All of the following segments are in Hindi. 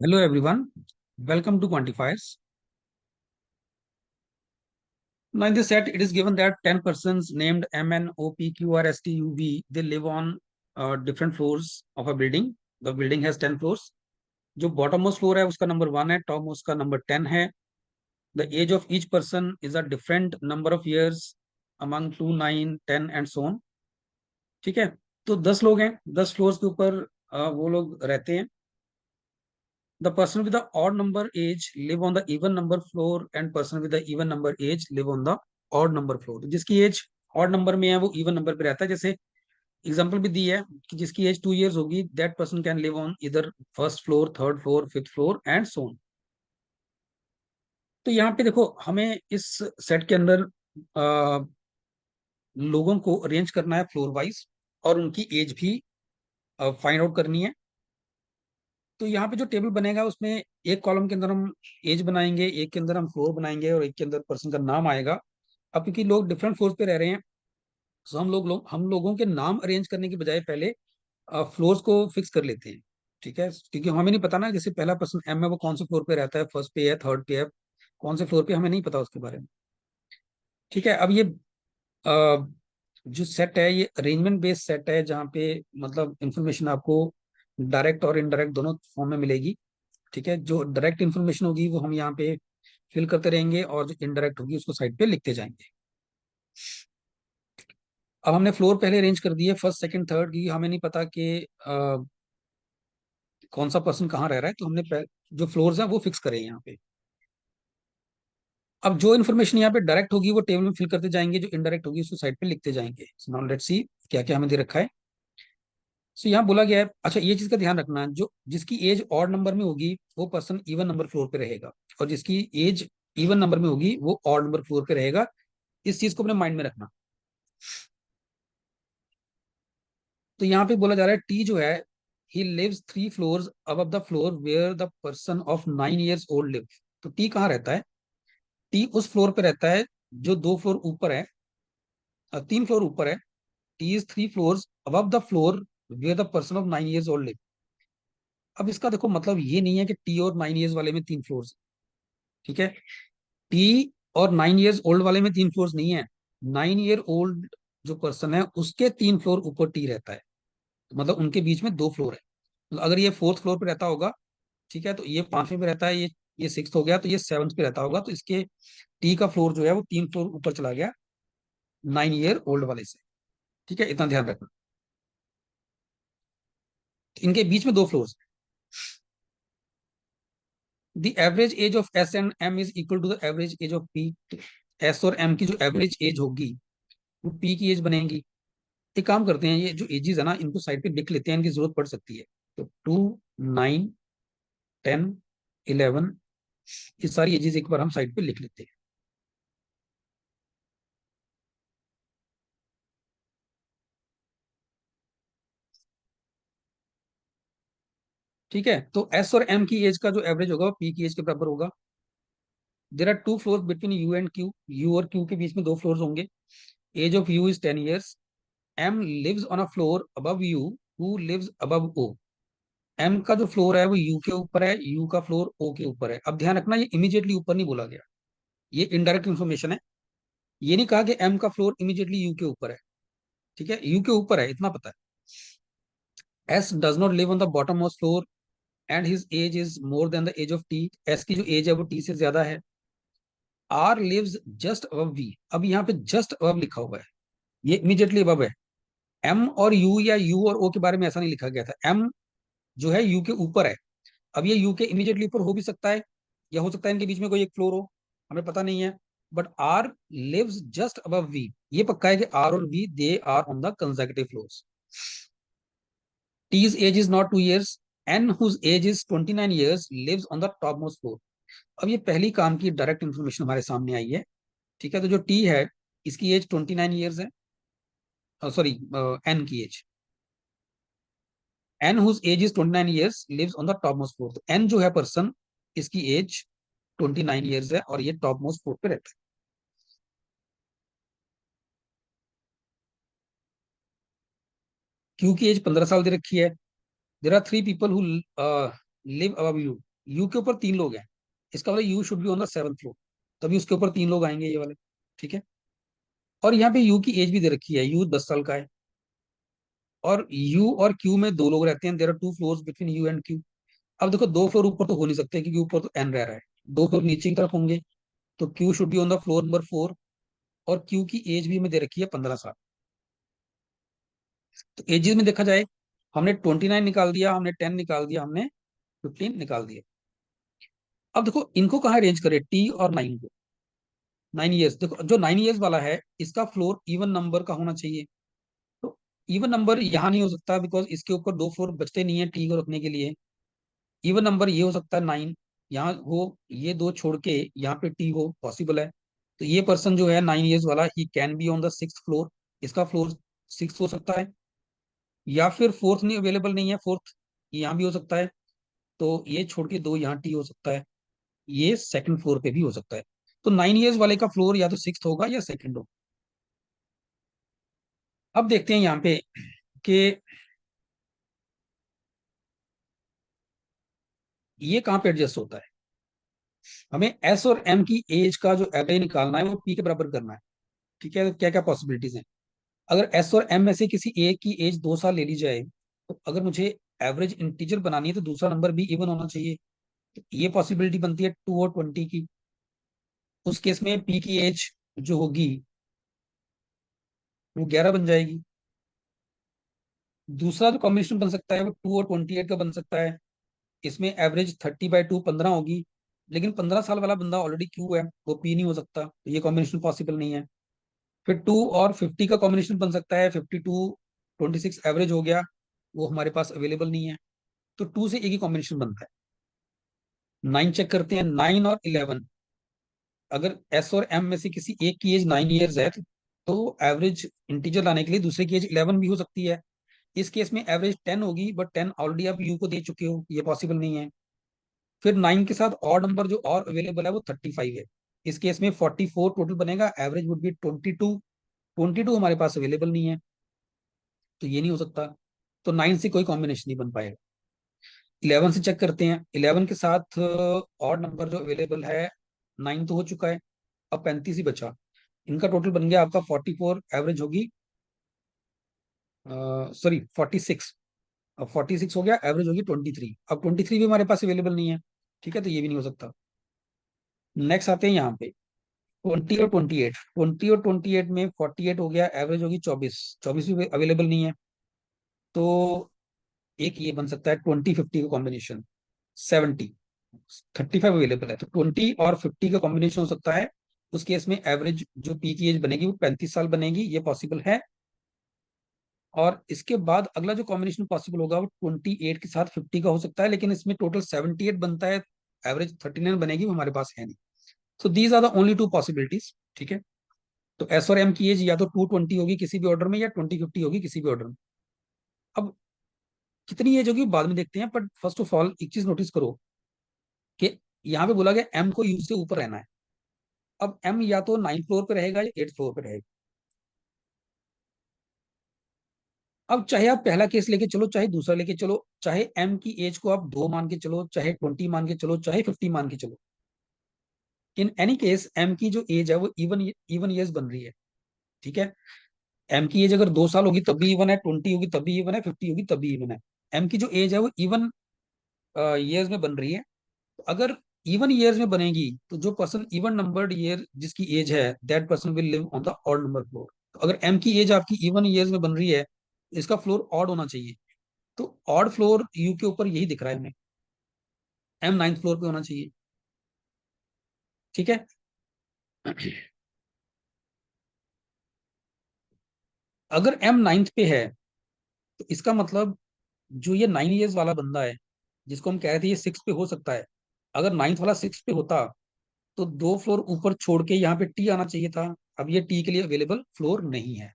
Hello everyone, welcome to Quantifiers. Now in this set, it is given that 10 persons named M, N, O, P, Q, R, S, T, U, V, they live on different floors of a building. The building has 10 floors. जो bottommost floor है उसका number 1 है, topmost का number 10 है. The age of each person is a different number of years among 2, 9, 10 and so on. ठीक है, तो 10 लोग हैं, 10 फ्लोर्स के ऊपर वो लोग रहते हैं. The person with the odd number age live on the even number floor and person with the even number age live on the odd number floor. जिसकी एज ऑड नंबर में है वो इवन नंबर पे रहता है. जैसे एग्जांपल भी दी है कि जिसकी एज 2 इयर्स होगी that person can live on इधर first floor, third floor, fifth floor and so on. तो यहाँ पे देखो हमें इस सेट के अंदर लोगों को अरेंज करना है फ्लोर वाइज और उनकी एज भी फाइंड आउट करनी है. तो यहाँ पे जो टेबल बनेगा उसमें एक कॉलम के अंदर हम एज बनाएंगे, एक के अंदर हम फ्लोर बनाएंगे और एक के अंदर पर्सन का नाम आएगा. अब क्योंकि लोग डिफरेंट फ्लोर्स पे रह रहे हैं तो हम लोगों के नाम अरेंज करने की बजाय पहले फ्लोर्स को फिक्स कर लेते हैं. ठीक है, क्योंकि हमें नहीं पता ना जैसे पहला पर्सन एम है वो कौन से फ्लोर पे रहता है, फर्स्ट पे है, थर्ड पे है, कौन से फ्लोर पे, हमें नहीं पता उसके बारे में. ठीक है, अब ये अ, जो सेट है ये अरेंजमेंट बेस्ड सेट है जहाँ पे मतलब इंफॉर्मेशन आपको डायरेक्ट और इनडायरेक्ट दोनों फॉर्म में मिलेगी. ठीक है, जो डायरेक्ट इन्फॉर्मेशन होगी वो हम यहाँ पे फिल करते रहेंगे और जो इनडायरेक्ट होगी उसको साइड पे लिखते जाएंगे. अब हमने फ्लोर पहले अरेंज कर दिए फर्स्ट सेकंड थर्ड की, हमें नहीं पता कि कौन सा पर्सन कहाँ रह रहा है, तो हमने जो फ्लोर्स हैं वो फिक्स करे यहाँ पे. अब जो इन्फॉर्मेशन यहाँ पे डायरेक्ट होगी वो टेबल में फिल करते जाएंगे, जो इनडायरेक्ट होगी उसको साइड पे लिखते जाएंगे. सो नाउ लेट्स सी क्या क्या हमें दे रखा है. सो यहाँ बोला गया है, अच्छा ये चीज का ध्यान रखना, जो जिसकी एज ऑड नंबर में होगी वो पर्सन इवन नंबर फ्लोर पे रहेगा और जिसकी एज इवन नंबर में होगी वो ऑड नंबर फ्लोर पे रहेगा. इस चीज को अपने माइंड में रखना. तो यहाँ पे बोला जा रहा है टी जो है he lives 3 floors above the floor where the person of 9 years old live. तो टी कहाँ रहता है? टी उस फ्लोर पे रहता है जो 2 फ्लोर ऊपर है, 3 फ्लोर ऊपर है. T is 3 floors above the floor where the person of 9 years old live. अब इसका देखो मतलब ये नहीं है कि टी और 9 इयर्स वाले में 3 फ्लोर्स. ठीक है, टी और 9 इयर्स ओल्ड वाले में 3 फ्लोर्स नहीं है. 9 ईयर ओल्ड जो पर्सन है उसके 3 फ्लोर ऊपर टी रहता है, मतलब उनके बीच में 2 फ्लोर है. मतलब अगर ये फोर्थ फ्लोर पे रहता होगा, ठीक है, तो ये पांचवें पे रहता है, ये सिक्स हो गया, तो ये सेवंथ पे रहता होगा, तो इसके टी का फ्लोर जो है वो 3 फ्लोर ऊपर चला गया 9 ईयर ओल्ड वाले से. ठीक है, इतना ध्यान रखना. तो इनके बीच में 2 floors. The average age of S and M is equal to the average age of P. S और एम की जो एवरेज एज होगी वो पी की एज बनेगी. एक काम करते हैं, ये जो एजेस है ना इनको साइड पे लिख लेते हैं, इनकी जरूरत पड़ सकती है. तो 2, 9, 10, 11, ये सारी एजेस एक बार हम साइड पे लिख लेते हैं. ठीक है, तो एस और एम की एज का जो एवरेज होगा वो पी की एज के बराबर होगा. There are 2 floor between U and Q. U और क्यू के बीच में 2 फ्लोर होंगे. Age of U is 10 years. M lives on a floor above U. Who lives above O. M का जो फ्लोर है वो यू के ऊपर है, यू का फ्लोर ओ के ऊपर है. अब ध्यान रखना ये इमीडिएटली ऊपर नहीं बोला गया, ये इनडायरेक्ट इन्फॉर्मेशन है. ये नहीं कहा कि एम का फ्लोर इमीडिएटली यू के ऊपर है. ठीक है, यू के ऊपर है इतना पता है. S does not live on the bottom most floor and his age is more than the age of T. S की जो एज है वो टी से ज्यादा है. R lives just above V. अब यहाँ पे जस्ट अबव लिखा हुआ है, ये इमीडिएटली अबव है. एम और यू या यू और ओ के बारे में ऐसा नहीं लिखा गया था. एम जो है यू के ऊपर है. अब ये यू के इमीडिएटली ऊपर हो भी सकता है या हो सकता है इनके बीच में कोई एक फ्लोर हो, हमें पता नहीं है. But R lives just above V, ये पक्का है कि आर और V they are on the consecutive floors. T's age is not 2 years. N whose age is 29 years lives on the topmost floor. अब ये पहली काम की डायरेक्ट इन्फॉर्मेशन हमारे सामने आई है. ठीक है, तो जो टी है इसकी एज 29 ईयर्स है. सॉरी, एन की age. N whose age is 29 years lives on the top most floor. तो एन जो है पर्सन, इसकी एज 29 ईयर्स है और ये टॉप मोस्ट फ्लोर पे रहता है. क्यू की एज 15 साल दे रखी है. There are 3 people who live above U. U के ऊपर 3 लोग हैं, इसका मतलब U should be on the 7th floor, तभी उसके ऊपर 3 लोग आएंगे ये वाले। ठीक है। और यहाँ पे यू की एज भी दे रखी है, यू 10 साल का है, और यू और क्यू में 2 लोग रहते हैं, there are 2 floors between U and Q. अब देखो 2 फ्लोर ऊपर तो हो नहीं सकते क्योंकि ऊपर तो एन रह रहा है, 2 फ्लोर नीचे की तरफ होंगे, तो Q should be on the floor number 4। और क्यू की एज भी हमें दे रखी है 15 साल। तो एजेस में देखा जाए, हमने 29 निकाल दिया, हमने 10 निकाल दिया, हमने 15 निकाल दिया। अब देखो इनको कहाँ अरेंज करें, टी और 9 को। 9 ईयर्स, देखो जो 9 ईयर्स वाला है इसका फ्लोर इवन नंबर का होना चाहिए। तो इवन नंबर यहाँ नहीं हो सकता बिकॉज इसके ऊपर 2 फ्लोर बचते नहीं है टी को रखने के लिए। इवन नंबर ये हो सकता है 9, यहाँ हो, ये दो छोड़ के यहाँ पे टी हो, पॉसिबल है। तो ये पर्सन जो है 9 ईयर्स वाला, he can be on the 6th floor, इसका फ्लोर 6 हो सकता है। या फिर फोर्थ नहीं, अवेलेबल नहीं है फोर्थ, यहाँ भी हो सकता है। तो ये छोड़ के दो यहाँ टी हो सकता है, ये 2nd फ्लोर पे भी हो सकता है। तो 9 ईयर्स वाले का फ्लोर या तो 6th होगा या 2nd होगा। अब देखते हैं यहाँ पे कि ये कहाँ पे एडजस्ट होता है। हमें एस और एम की एज का जो एवरेज निकालना है वो पी के बराबर करना है। ठीक है, तो क्या क्या पॉसिबिलिटीज हैं। अगर एस और एम में से किसी एक की एज 2 साल ले ली जाए, तो अगर मुझे एवरेज इंटीजर बनानी है तो दूसरा नंबर भी इवन होना चाहिए। तो ये पॉसिबिलिटी बनती है 2 और 20 की। उस केस में पी की एज जो होगी वो 11 बन जाएगी। दूसरा जो कॉम्बिनेशन बन सकता है वो 2 और 28 का बन सकता है। इसमें एवरेज 30/2 15 होगी, लेकिन 15 साल वाला बंदा ऑलरेडी क्यू है, वो पी नहीं हो सकता, तो ये कॉम्बिनेशन पॉसिबल नहीं है। फिर 2 और 50 का कॉम्बिनेशन बन सकता है, 52 26 एवरेज हो गया, वो हमारे पास अवेलेबल नहीं है। तो 2 से एक ही कॉम्बिनेशन बनता है। 9 चेक करते हैं, 9 और 11। अगर एस और एम में से किसी एक की एज 9 ईयर्स है तो एवरेज इंटीजर लाने के लिए दूसरे की एज 11 भी हो सकती है। इस केस में एवरेज 10 होगी, बट 10 ऑलरेडी आप यू को दे चुके हो, ये पॉसिबल नहीं है। फिर 9 के साथ और नंबर जो और अवेलेबल है वो 35 है। इस केस में 44 टोटल बनेगा, एवरेज वुड बी 22। 22 हमारे पास अवेलेबल नहीं है, तो ये नहीं हो सकता। तो 9 से कोई कॉम्बिनेशन नहीं बन पाएगा। 11 से चेक करते हैं, 11 के साथ और नंबर जो अवेलेबल है, 9 तो हो चुका है, अब 35 ही बचा। इनका टोटल बन गया आपका 44, एवरेज होगी, सॉरी 46। अब 46 हो गया, एवरेज होगी 23। अब 23 भी हमारे पास अवेलेबल नहीं है। ठीक है, तो ये भी नहीं हो सकता। नेक्स्ट आते हैं यहाँ पे 20 और 28। 20 और 28 में 48 हो गया, एवरेज होगी 24। 24 भी अवेलेबल नहीं है। तो एक ये बन सकता है 20 50 का कॉम्बिनेशन, 70। 35 अवेलेबल है, तो 20 और 50 का कॉम्बिनेशन हो सकता है। उस केस में एवरेज जो पी की एज बनेगी वो 35 साल बनेगी, ये पॉसिबल है। और इसके बाद अगला जो कॉम्बिनेशन पॉसिबल होगा वो 28 के साथ 50 का हो सकता है, लेकिन इसमें टोटल 78 बनता है, एवरेज 39 बनेगी, वो हमारे पास है नहीं। So these are the only 2 possibilities. ठीक है। तो एस और एम की एज या तो 220 होगी किसी भी ऑर्डर में, या 20 50 होगी किसी भी ऑर्डर में। अब कितनी एज होगी बाद में देखते हैं, बट फर्स्ट ऑफ ऑल एक चीज नोटिस करो कि यहाँ पे बोला गया एम को यू से ऊपर रहना है। अब एम या तो 9th फ्लोर पे रहेगा या 8th फ्लोर पे रहेगा। अब चाहे आप पहला केस लेके चलो, चाहे दूसरा लेके चलो, चाहे एम की एज को आप 2 मान के चलो, चाहे 20 मान के चलो, चाहे 50 मान के चलो, इन एनी केस एम की जो एज है वो इवन इवन ईयर्स बन रही है। ठीक है। एम की एज अगर 2 साल होगी तब भी इवन है, 20 होगी तब भी इवन है, 50 होगी तब भी इवन है। एम की जो एज है वो इवन ईयर्स में बन रही है। तो अगर इवन ईयर्स में बनेगी तो जो पर्सन इवन नंबर्ड ईयर जिसकी एज है, that person will live on the odd number floor. तो अगर एम की एज आपकी इवन ईयर्स में बन रही है, इसका फ्लोर ऑड होना चाहिए। तो ऑड फ्लोर यू के ऊपर यही दिख रहा है हमें, एम 9th फ्लोर पे होना चाहिए। ठीक है। अगर एम 9th पे है तो इसका मतलब जो ये 9 ईयर्स वाला बंदा है, जिसको हम कह रहे थे ये 6 पे हो सकता है, अगर 9th वाला 6 पे होता तो 2 फ्लोर ऊपर छोड़ के यहाँ पे टी आना चाहिए था। अब ये टी के लिए अवेलेबल फ्लोर नहीं है।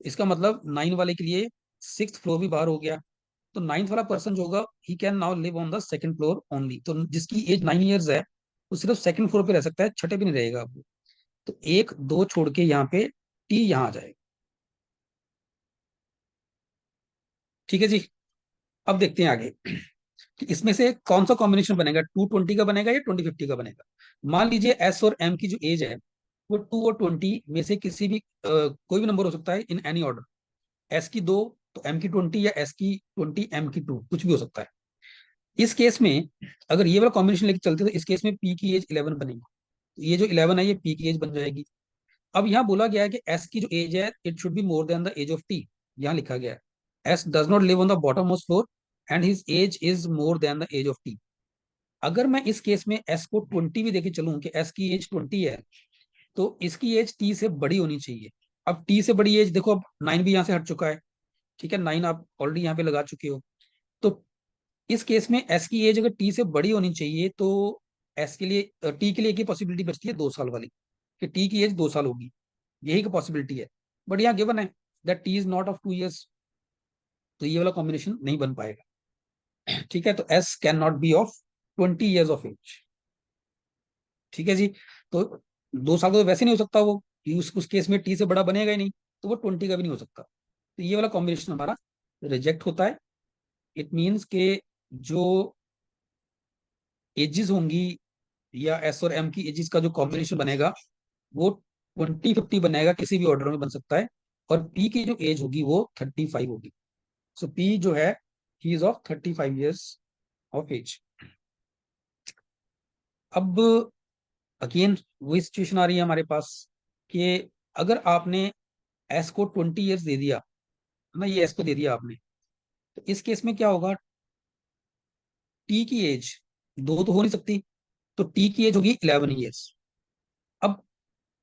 इसका मतलब 9 वाले के लिए 6th फ्लोर भी बाहर हो गया। तो 9th वाला पर्सन जो होगा, he can now live on the 2nd floor only. तो जिसकी एज 9 ईयर्स है वो सिर्फ 2nd फ्लोर पे रह सकता है, छठे पे नहीं रहेगा अब वो। तो 1 2 छोड़ के यहाँ पे टी यहाँ आ जाएगा। ठीक है जी। अब देखते हैं आगे। कि इसमें से कौन सा कॉम्बिनेशन बनेगा, 220 का बनेगा या 2050 का बनेगा। मान लीजिए एस और एम की जो एज है वो 2 और 20 में से किसी भी कोई भी नंबर हो सकता है इन एनी ऑर्डर। एस की 2 तो एम की 20, या एस की 20 एम की 2, कुछ भी हो सकता है। इस केस में अगर ये वाला कॉम्बिनेशन लेके चलते हैं तो इस केस में पी की एज 11 बनेगी। तो ये जो 11 है ये पी की एज बन जाएगी। अब यहाँ बोला गया है कि एस की जो एज है it should be more than the age of T. यहाँ लिखा गया है S does not live on the bottom most floor and his age is more than the age of T. अगर मैं इस केस में एस को 20 भी देके चलूं कि एस की एज 20 है, तो इसकी एज टी से बड़ी होनी चाहिए। अब टी से बड़ी एज देखो, अब 9 भी यहाँ से हट चुका है। ठीक है, 9 आप ऑलरेडी यहाँ पे लगा चुके हो। तो इस केस में एस की एज अगर टी से बड़ी होनी चाहिए तो एस के लिए टी के लिए एक ही पॉसिबिलिटी बचती है 2 साल वाली, कि टी की एज 2 साल होगी। यही का पॉसिबिलिटी है। बट यहाँ गिवन है that T is not of 2 years, तो ये वाला कॉम्बिनेशन नहीं बन पाएगा। ठीक है, तो S can not be of 20 years of age. ठीक है जी। तो 2 साल का तो वैसे नहीं हो सकता वो, कि उस केस में टी से बड़ा बनेगा ही नहीं, तो वो 20 का भी नहीं हो सकता। तो ये वाला कॉम्बिनेशन हमारा रिजेक्ट होता है। इट मीन्स के जो एजेस होंगी या एस और एम की एजेस का जो कॉम्बिनेशन बनेगा वो 2050 बनेगा, किसी भी ऑर्डर में बन सकता है। और पी की जो एज होगी वो 35 होगी। सो पी जो है he is of 35 years of age. अब अगेन वही सिचुएशन आ रही है हमारे पास कि अगर आपने एस को 20 years दे दिया ना, ये एस को दे दिया आपने, तो इस केस में क्या होगा, टी की एज 2 तो हो नहीं सकती, तो टी की एज होगी 11 years। अब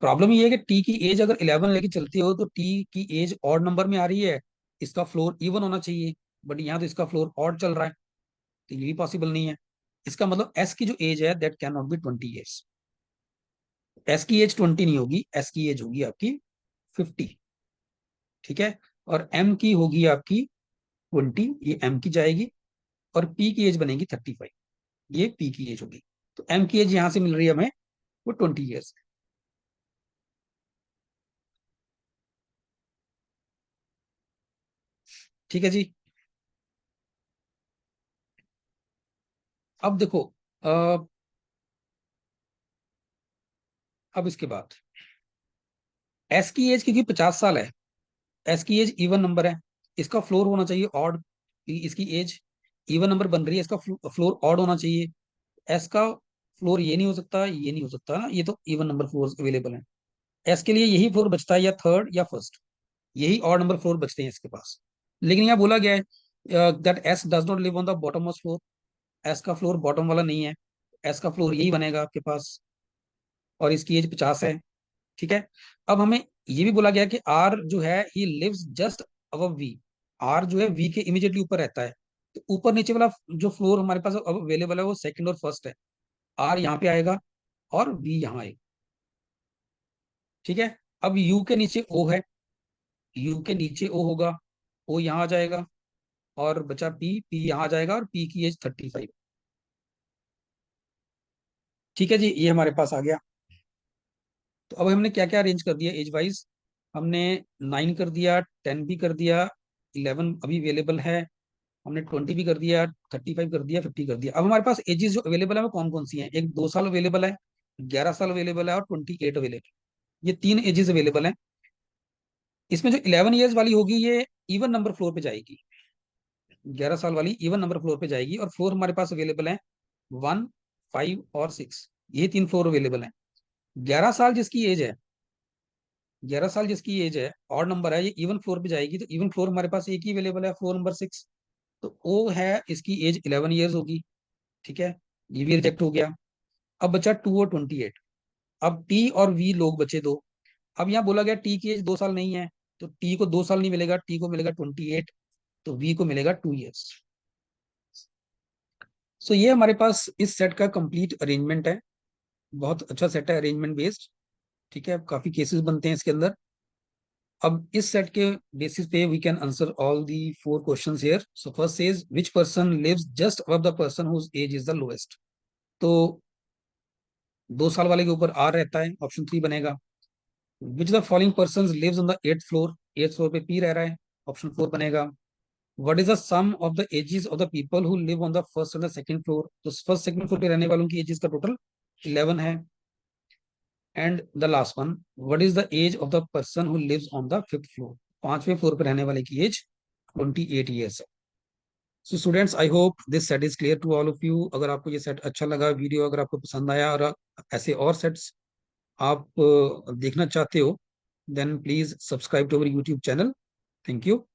प्रॉब्लम ये है कि टी की एज अगर 11 लेके चलती हो तो टी की एज ऑड नंबर में आ रही है, इसका फ्लोर इवन होना चाहिए। बट यहाँ तो इसका फ्लोर ऑड चल रहा है, तो ये भी पॉसिबल नहीं है। इसका मतलब एस की जो एज है that can not B 20 years। S की एज 20 नहीं होगी, एस की एज होगी आपकी 50। ठीक है, और एम की होगी आपकी 20, ये एम की जाएगी। और पी की एज बनेगी 35, ये पी की एज होगी। तो एम की एज यहां से मिल रही है हमें वो 20 years। ठीक है जी। अब देखो, अ, अब इसके बाद एस की एज क्योंकि 50 साल है, एस की एज इवन नंबर है, इसका फ्लोर होना चाहिए ऑड। इसकी एज इवन नंबर बन रही है, इसका फ्लोर ऑड होना चाहिए। एस का फ्लोर ये नहीं हो सकता, ये नहीं हो सकता ना, ये तो इवन नंबर फ्लोर अवेलेबल है। एस के लिए यही फ्लोर बचता है, या थर्ड या फर्स्ट, यही ऑड नंबर फ्लोर बचते हैं इसके पास। लेकिन यहाँ बोला गया है that S does not live on the bottom most floor. S का फ्लोर बॉटम वाला नहीं है, एस का फ्लोर यही बनेगा आपके पास, और इसकी एज 50 है। ठीक है। अब हमें ये भी बोला गया कि आर जो है he lives just above V. R जो है वी के इमीडिएटली ऊपर रहता है। तो ऊपर नीचे वाला जो फ्लोर हमारे पास अब अवेलेबल है वो सेकंड और फर्स्ट है। आर यहाँ पे आएगा और वी यहाँ आएगा। ठीक है। अब यू के नीचे ओ है, यू के नीचे ओ होगा, ओ यहाँ आ जाएगा, और बचा पी, पी यहाँ आ जाएगा, और पी की एज 35। ठीक है जी, ये हमारे पास आ गया। तो अब हमने क्या क्या अरेंज कर दिया एज वाइज, हमने 9 कर दिया, 10 भी कर दिया, 11 अभी अवेलेबल है, हमने 20 भी कर दिया, 35 कर दिया, 50 कर दिया। अब हमारे पास एजेस जो अवेलेबल है वो कौन कौन सी हैं, एक 2 साल अवेलेबल है, 11 साल अवेलेबल है, और 28 अवेलेबल। ये 3 एजेस अवेलेबल हैं। इसमें जो 11 years वाली होगी ये इवन नंबर फ्लोर पे जाएगी। 11 साल वाली इवन नंबर फ्लोर पे जाएगी, और फ्लोर हमारे पास अवेलेबल है 1, 5 और 6। ये 3 फ्लोर अवेलेबल हैं। 11 साल जिसकी एज है, 11 साल जिसकी एज है, और नंबर है, ये इवन फ्लोर पे जाएगी। तो इवन फ्लोर हमारे पास एक ही अवेलेबल है, फ्लोर नंबर 6। तो ओ है, इसकी एज 11 years होगी। ठीक है, ये भी रिजेक्ट हो गया। अब बचा 2 और 28। अब टी और वी लोग बचे दो। अब यहाँ बोला गया टी की एज 2 साल नहीं है, तो टी को 2 साल नहीं मिलेगा, टी को मिलेगा 28, तो वी को मिलेगा 2 years। सो ये हमारे पास इस सेट का कंप्लीट अरेंजमेंट है। बहुत अच्छा सेट है अरेंजमेंट बेस्ड। ठीक है, अब काफी केसेस बनते हैं इसके अंदर। अब इस सेट के बेसिस पे we can answer all the 4 questions here. So first says which person lives just above the person whose age is the lowest. तो 2 साल वाले के ऊपर आर रहता है, ऑप्शन 3 बनेगा। Which the following person lives on the 8th floor, 8th floor पे पी रह रहा है, ऑप्शन 4 बनेगा। What is the sum of the ages of the people who live on the first and the second floor? तो फर्स्ट सेकंड फ्लोर पे रहने वालों की एजेस का टोटल 11 है। And the last one, what is the age of the person who lives on the fifth floor? पांचवें फ्लोर पे रहने वाले की एज 28 ईयर्स है। So students, I hope this set is clear to all of you. अगर आपको ये सेट अच्छा लगा, वीडियो अगर आपको पसंद आया और ऐसे और सेट्स आप देखना चाहते हो, then please subscribe to our YouTube channel. Thank you.